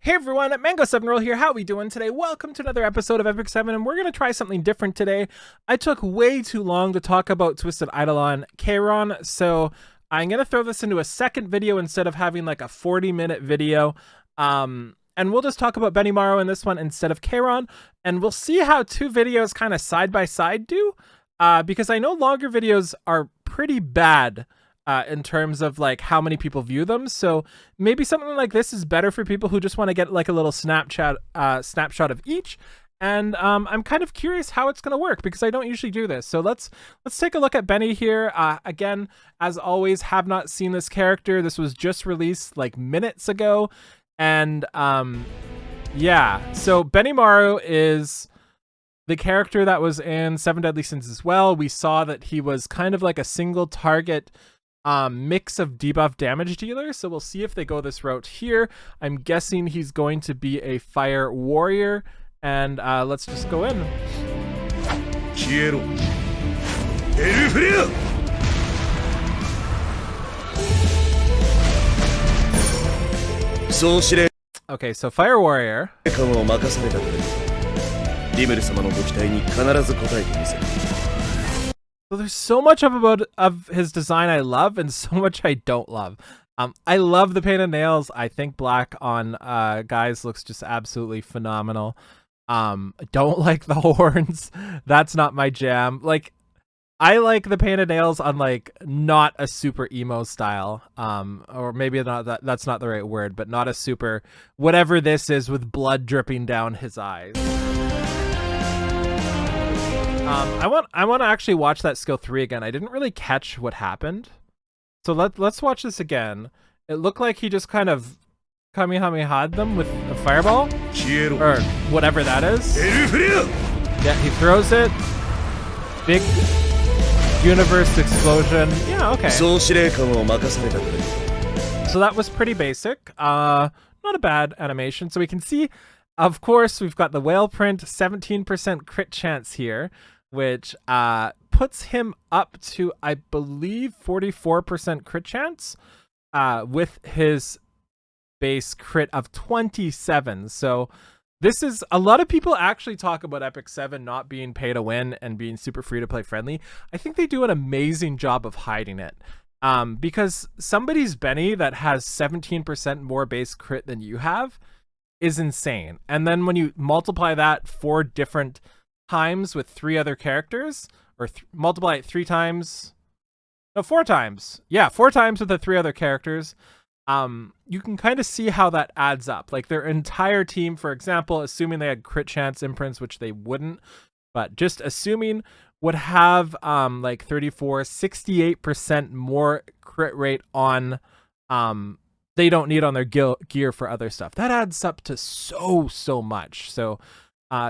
Hey everyone, Mango7Roll here. How we doing today? Welcome to another episode of Epic 7, and we're going to try something different today. I took way too long to talk about Twisted Eidolon Keiron, so I'm going to throw this into a second video instead of having like a 40-minute video. And we'll just talk about Benimaru in this one instead of Keiron, and we'll see how two videos kind of side by side do, because I know longer videos are pretty bad in terms of like how many people view them. So maybe something like this is better for people who just want to get like a little snapshot of each. And I'm kind of curious how it's going to work because I don't usually do this. So let's take a look at Benny here. Again, as always, have not seen this character. This was just released like minutes ago. And yeah, so Benimaru is the character that was in Seven Deadly Sins as well. We saw that he was kind of like a single target mix of debuff damage dealer, so we'll see if they go this route here. I'm guessing he's going to be a fire warrior, and let's just go in. Okay, so fire warrior. So there's so much of his design I love and so much I don't love. I love the paint of nails. I think black on guys looks just absolutely phenomenal. I don't like the horns. That's not my jam. Like, I like the painted nails on like not a super emo style, or maybe not that's not the right word, but not a super whatever this is with blood dripping down his eyes. I want to actually watch that skill 3 again. I didn't really catch what happened, so let's watch this again. It looked like he just kind of kamehameha'd them with a fireball or whatever that is. Yeah, he throws it. Big universe explosion. Yeah, okay. So that was pretty basic. Not a bad animation. So we can see, of course, we've got the whale print, 17% crit chance here, which puts him up to, I believe, 44% crit chance with his base crit of 27. So this is, a lot of people actually talk about Epic 7 not being pay to win and being super free to play friendly. I think they do an amazing job of hiding it. Because somebody's Benny that has 17% more base crit than you have is insane. And then when you multiply that 4 different times with 3 other characters, or multiply it 4 times. Yeah, 4 times with the 3 other characters. You can kind of see how that adds up. Like their entire team, for example, assuming they had crit chance imprints, which they wouldn't, but just assuming, would have like 68% more crit rate on they don't need on their gear for other stuff. That adds up to so much. So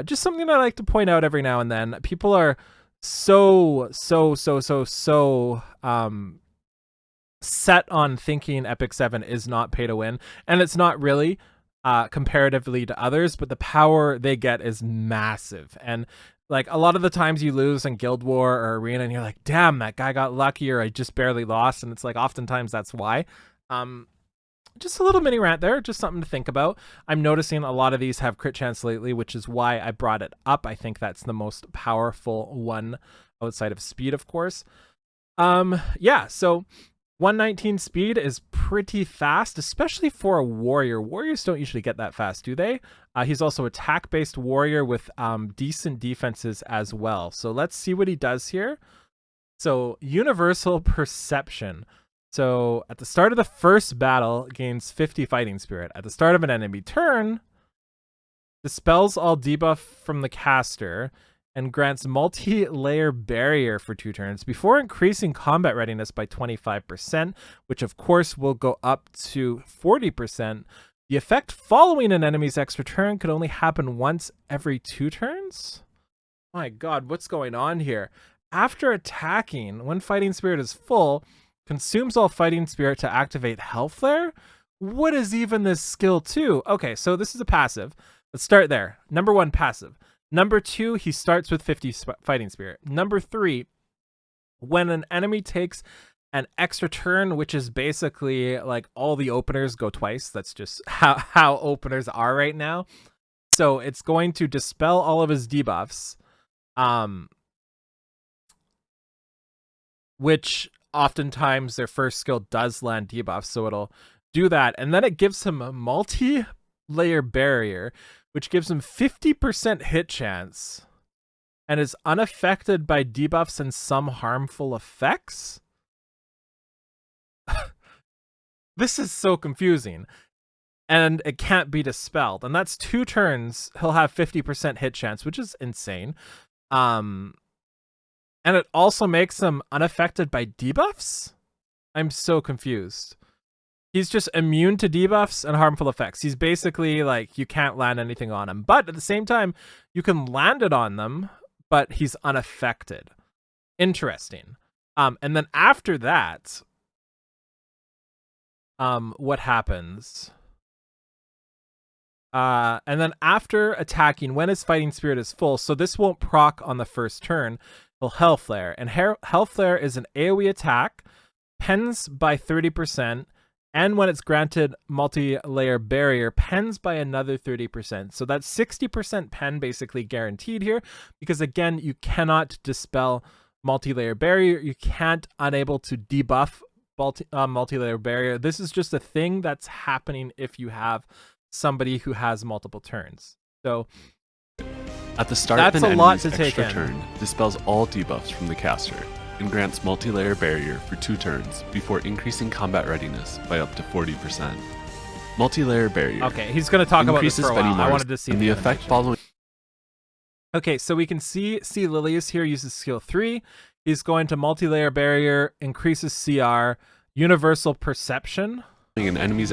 just something I like to point out every now and then. People are so set on thinking Epic 7 is not pay to win, and it's not really comparatively to others, but the power they get is massive. And like a lot of the times you lose in Guild War or Arena and you're like, damn, that guy got lucky, or I just barely lost, and it's like oftentimes that's why. Just a little mini rant there, just something to think about. I'm noticing a lot of these have crit chance lately, which is why I brought it up. I think that's the most powerful one outside of speed, of course. Yeah, so 119 speed is pretty fast, especially for a warrior. Warriors don't usually get that fast, do they? He's also attack-based warrior with decent defenses as well. So let's see what he does here. So universal perception. So at the start of the first battle, gains 50 fighting spirit. At the start of an enemy turn, dispels all debuff from the caster and grants multi-layer barrier for 2 turns before increasing combat readiness by 25%, which of course will go up to 40%. The effect following an enemy's extra turn could only happen once every 2 turns? My god, what's going on here? After attacking, when fighting spirit is full, consumes all fighting spirit to activate Hell Flare? What is even this skill 2? Okay, so this is a passive. Let's start there. Number 1, passive. Number 2, he starts with 50 fighting spirit. Number 3, when an enemy takes an extra turn, which is basically like all the openers go twice. That's just how openers are right now. So it's going to dispel all of his debuffs, which oftentimes their first skill does land debuffs, so it'll do that. And then it gives him a multi-layer barrier, which gives him 50% hit chance and is unaffected by debuffs and some harmful effects. This is so confusing. And it can't be dispelled. And that's 2 turns. He'll have 50% hit chance, which is insane. And it also makes him unaffected by debuffs? I'm so confused. He's just immune to debuffs and harmful effects. He's basically like, you can't land anything on him. But at the same time, you can land it on them, but he's unaffected. Interesting. And then after that, what happens? And then after attacking, when his fighting spirit is full, so this won't proc on the first turn, he'll Hell Flare. And Hell Flare is an AoE attack, pens by 30%, and when it's granted multi-layer barrier, pens by another 30%. So that's 60% pen basically guaranteed here, because again, you cannot dispel multi-layer barrier. You can't unable to debuff multi-layer barrier. This is just a thing that's happening if you have somebody who has multiple turns. So at the start of an enemy's extra turn, dispels all debuffs from the caster and grants multi-layer barrier for 2 turns before increasing combat readiness by up to 40%. Multi-layer barrier. Okay, he's going to talk about this for a while. I wanted to see the effect following. Okay, so we can see Lilius here uses skill 3. He's going to multi-layer barrier, increases CR, universal perception. An enemy's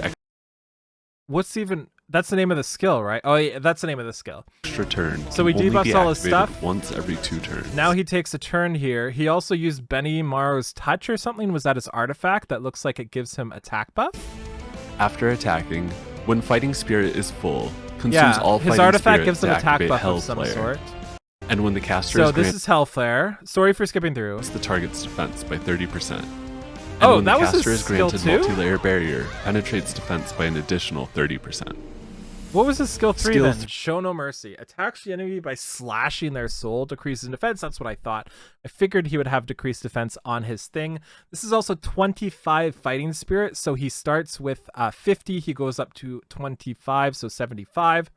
What's even... That's the name of the skill, right? Oh, yeah, that's the name of the skill. Extra turn. So he debuffs all his stuff. Once every 2 turns. Now he takes a turn here. He also used Benimaru's touch or something. Was that his artifact? That looks like it gives him attack buff. After attacking, when fighting spirit is full, consumes all fighting his artifact spirit gives him attack buff Hell of some Flare. sort. And when the caster so is this is Hell Flare. Sorry for skipping through. The target's defense by 30%. And oh, when that the was caster his is skill granted too? multi-layer barrier, penetrates defense by an additional 30%. What was his skill 3 then? Show no mercy. Attacks the enemy by slashing their soul, decreases in defense. That's what I thought. I figured he would have decreased defense on his thing. This is also 25 fighting spirit, so he starts with 50. He goes up to 25, so 75.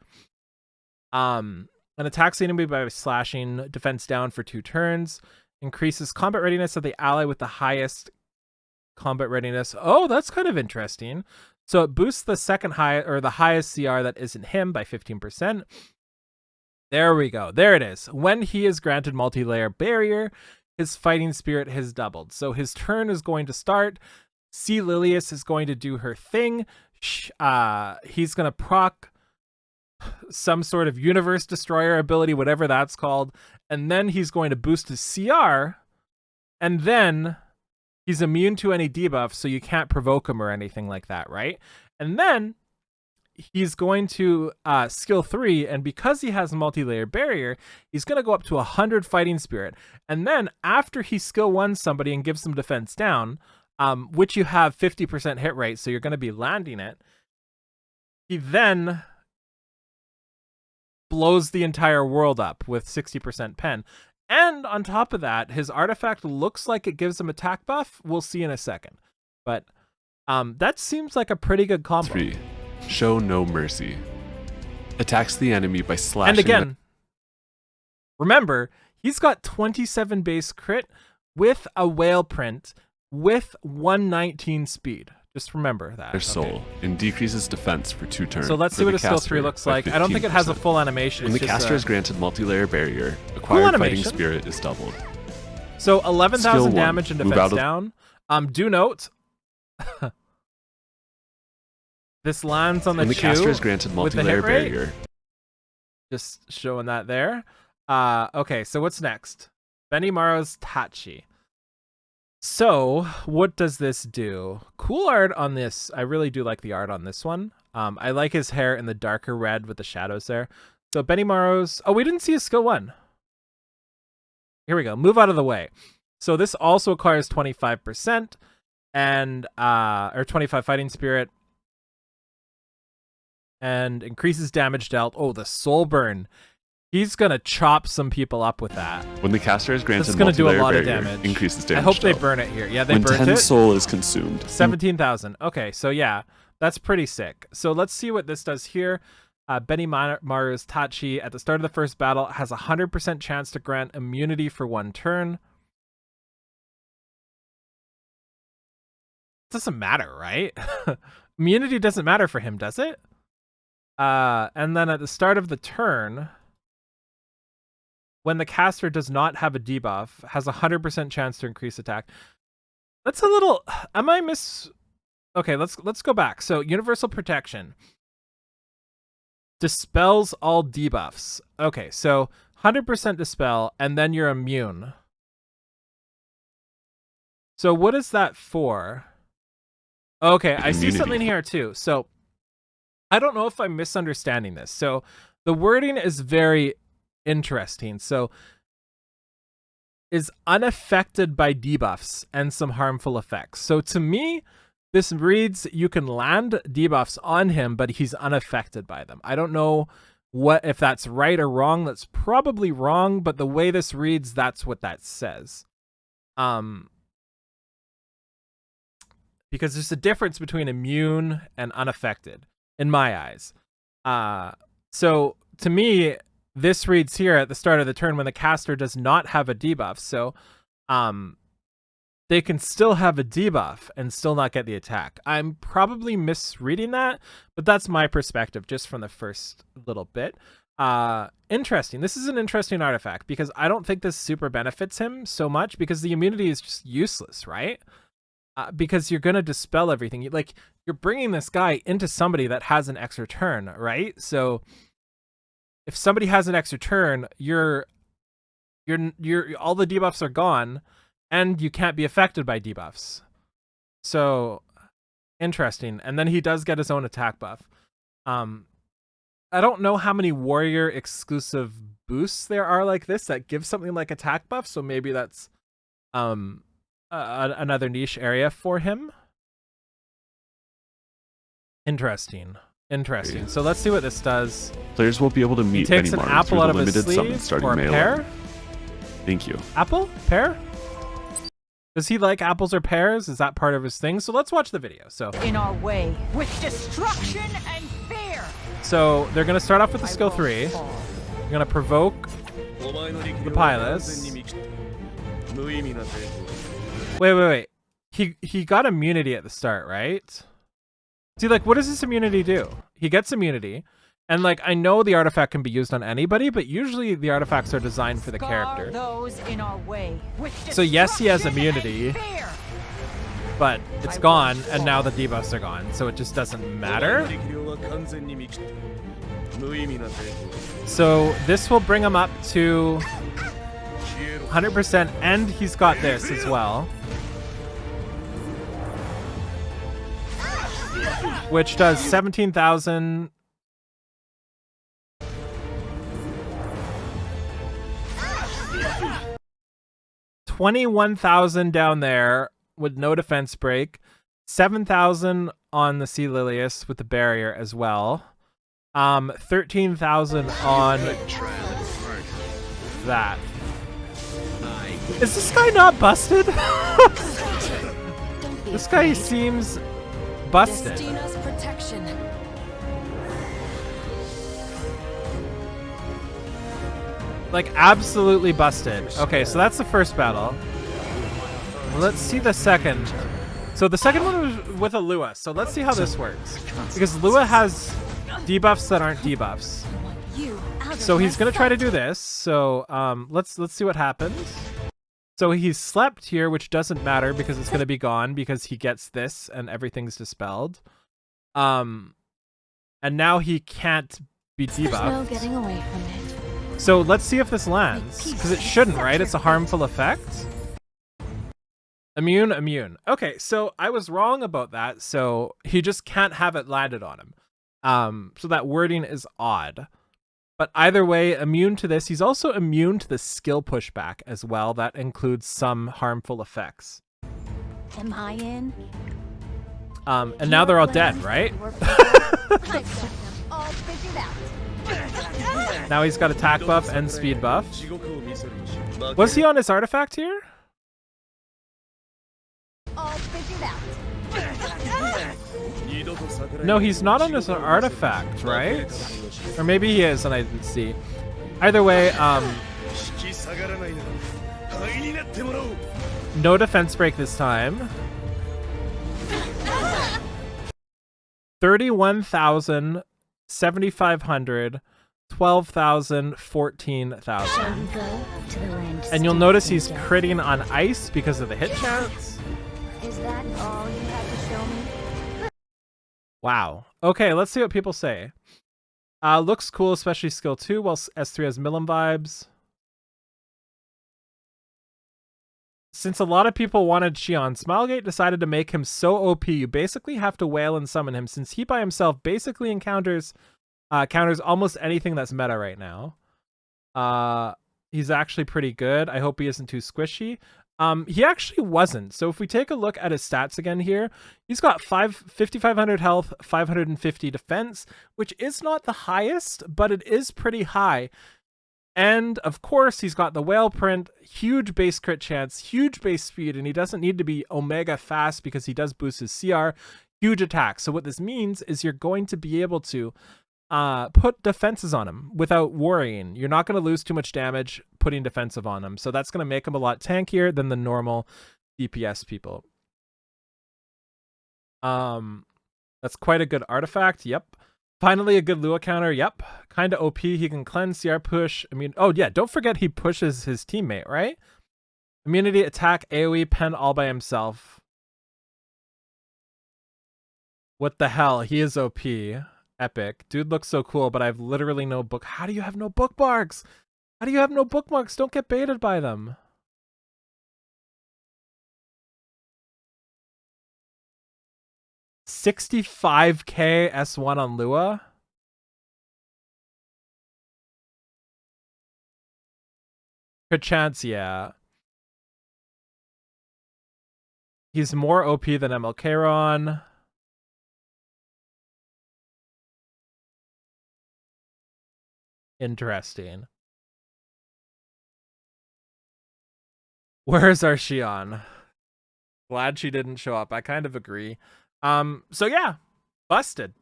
And attacks the enemy by slashing, defense down for 2 turns. Increases combat readiness of the ally with the highest combat readiness. Oh, that's kind of interesting. So it boosts the second high or the highest CR that isn't him by 15%. There we go. There it is. When he is granted multi-layer barrier, his fighting spirit has doubled. So his turn is going to start. C. Lilius is going to do her thing. He's going to proc some sort of universe destroyer ability, whatever that's called. And then he's going to boost his CR. And then he's immune to any debuff, so you can't provoke him or anything like that, right? And then he's going to skill 3, and because he has a multi-layer barrier, he's going to go up to 100 fighting spirit. And then after he skill 1 somebody and gives them defense down, which you have 50% hit rate, so you're going to be landing it, he then blows the entire world up with 60% pen. And on top of that, his artifact looks like it gives him attack buff. We'll see in a second. But that seems like a pretty good combo. 3. Show no mercy. Attacks the enemy by slashing. And again, remember, he's got 27 base crit with a whale print with 119 speed. Just remember that. Their soul and decreases defense for 2 turns. So let's see what a skill 3 looks like. I don't think it has a full animation. When the caster is granted multi-layer barrier, acquired fighting spirit is doubled. So 11,000 damage and defense down. Do note, this lands on the When the caster is granted multi-layer barrier. Just showing that there. Okay, so what's next? Benimaru's Tachi. So, what does this do? Cool art on this. I really do like the art on this one. I like his hair in the darker red with the shadows there. So, Benimaru's... Oh, we didn't see his skill 1. Here we go. Move out of the way. So, this also acquires 25%. and or 25 fighting spirit, and increases damage dealt. Oh, the soul burn. He's gonna chop some people up with that. When the caster is granted gonna do a lot barrier, of damage. Increases damage. I hope dealt. they burn it here. Yeah, they when burnt 10 it. soul is consumed. 17,000. Okay, so yeah, that's pretty sick. So let's see what this does here. Benimaru's Tachi at the start of the first battle has a 100% chance to grant immunity for 1 turn. Doesn't matter, right? Immunity doesn't matter for him, does it? And then at the start of the turn, when the caster does not have a debuff, has a 100% chance to increase attack. That's a little... Am I Okay, let's go back. So universal protection dispels all debuffs. Okay, so 100% dispel, and then you're immune. So what is that for? Okay, I see something here too. So I don't know if I'm misunderstanding this. So the wording is very interesting. So is unaffected by debuffs and some harmful effects. So to me, this reads you can land debuffs on him, but he's unaffected by them. I don't know if that's right or wrong. That's probably wrong, but the way this reads, that's what that says. Because there's a difference between immune and unaffected in my eyes. So to me, this reads here at the start of the turn when the caster does not have a debuff. So they can still have a debuff and still not get the attack. I'm probably misreading that, but that's my perspective just from the first little bit. Interesting. This is an interesting artifact because I don't think this super benefits him so much because the immunity is just useless, right? Because you're going to dispel everything. Like, you're bringing this guy into somebody that has an extra turn, right? So if somebody has an extra turn, you're all the debuffs are gone and you can't be affected by debuffs. So interesting. And then he does get his own attack buff. I don't know how many warrior exclusive boosts there are like this that give something like attack buff. So maybe that's another niche area for him. Interesting. Yeah. So let's see what this does. Players will be able to meet he takes Benimaru an apple out of his sleeve or a pear. Thank you. Apple? Pear? Does he like apples or pears? Is that part of his thing? So let's watch the video. So in our way with destruction and fear. So they're gonna start off with the skill 3. They're gonna provoke the Pilus. Wait. He got immunity at the start, right? See, like, what does this immunity do? He gets immunity, and like, I know the artifact can be used on anybody, but usually the artifacts are designed for the character. Those in our way so yes, he has immunity, but it's gone, and now the debuffs are gone, so it just doesn't matter. So this will bring him up to 100%, and he's got this as well, which does 17,000. 21,000 down there with no defense break. 7,000 on the Sea Lilius with the barrier as well. 13,000 on that. Is this guy not busted? This guy seems busted. Like, absolutely busted. Okay, so that's the first battle. Let's see the second. So the second one was with a Lua. So let's see how this works. Because Lua has debuffs that aren't debuffs. So he's gonna try to do this. So let's see what happens. So he's slept here, which doesn't matter because it's gonna be gone because he gets this and everything's dispelled. And now he can't be debuffed. There's no getting away from it. So let's see if this lands, because it shouldn't, right? It's a harmful effect. Immune. Okay, so I was wrong about that. So he just can't have it landed on him. So that wording is odd. But either way, immune to this. He's also immune to the skill pushback as well. That includes some harmful effects. Am I in? And now they're all dead, right? All figured out. Now he's got attack buff and speed buff. Was he on his artifact here? All figured out. No, he's not on his artifact, right? Or maybe he is and I didn't see. Either way, no defense break this time. 31,000, 7,500, 12,000, 14,000. And you'll notice he's critting on ice because of the hit chance. Is that all you had to show me? Wow. Okay, let's see what people say. Looks cool, especially skill 2, while S3 has Milim vibes. Since a lot of people wanted Xion, Smilegate decided to make him so OP you basically have to wail and summon him, since he by himself basically counters almost anything that's meta right now. He's actually pretty good. I hope he isn't too squishy. He actually wasn't. So if we take a look at his stats again here, he's got 5,500 health, 550 defense, which is not the highest, but it is pretty high. And of course, he's got the whale print, huge base crit chance, huge base speed, and he doesn't need to be omega fast because he does boost his CR, huge attack. So what this means is you're going to be able to put defenses on him without worrying. You're not going to lose too much damage putting defensive on him. So that's going to make him a lot tankier than the normal DPS people. That's quite a good artifact. Yep. Finally, a good Lua counter. Yep. Kind of OP. He can cleanse, CR push. I mean, oh yeah, don't forget he pushes his teammate, right? Immunity, attack, AoE, pen all by himself. What the hell? He is OP. Epic. Dude looks so cool, but I have literally no book. How do you have no bookmarks? How do you have no bookmarks? Don't get baited by them. $65K S1 on Lua. Good chance, yeah. He's more OP than MLKron. Interesting. Where's our Xion? Glad she didn't show up. I kind of agree. So yeah, busted.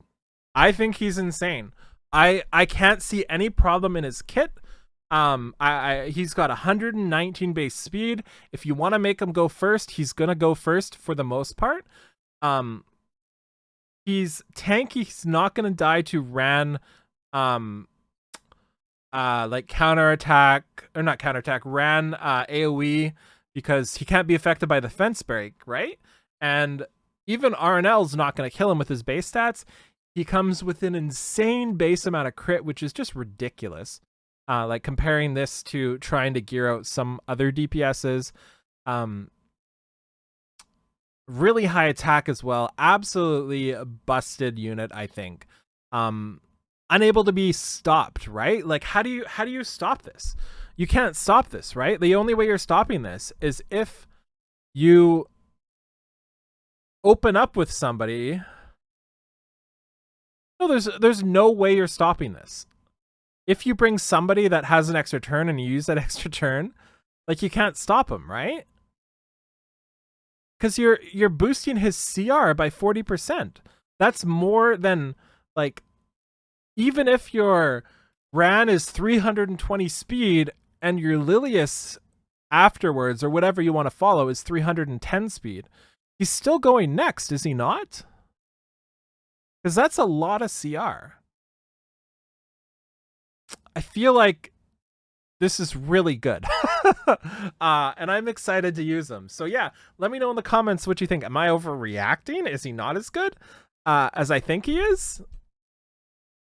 I think he's insane. I can't see any problem in his kit. He's got 119 base speed. If you want to make him go first, he's gonna go first for the most part. He's tanky. He's not gonna die to Ran. Like counterattack or not counterattack, Ran AoE, because he can't be affected by the fence break, right? And even RNL's not going to kill him with his base stats. He comes with an insane base amount of crit, which is just ridiculous. Like comparing this to trying to gear out some other DPSs. Really high attack as well. Absolutely busted unit, I think. Unable to be stopped, right? Like how do you stop this? You can't stop this, right? The only way you're stopping this is if you open up with somebody. No, there's no way you're stopping this. If you bring somebody that has an extra turn and you use that extra turn, like you can't stop him, right? Because you're boosting his CR by 40%. That's more than, like, even if your Ran is 320 speed and your Lilius afterwards, or whatever you want to follow, is 310 speed, he's still going next, is he not? Because that's a lot of CR. I feel like this is really good. And I'm excited to use them. So yeah, let me know in the comments what you think. Am I overreacting? Is he not as good as I think he is?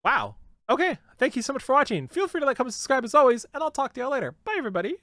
Wow. Okay, thank you so much for watching. Feel free to like, comment, subscribe as always, and I'll talk to y'all later. Bye, everybody.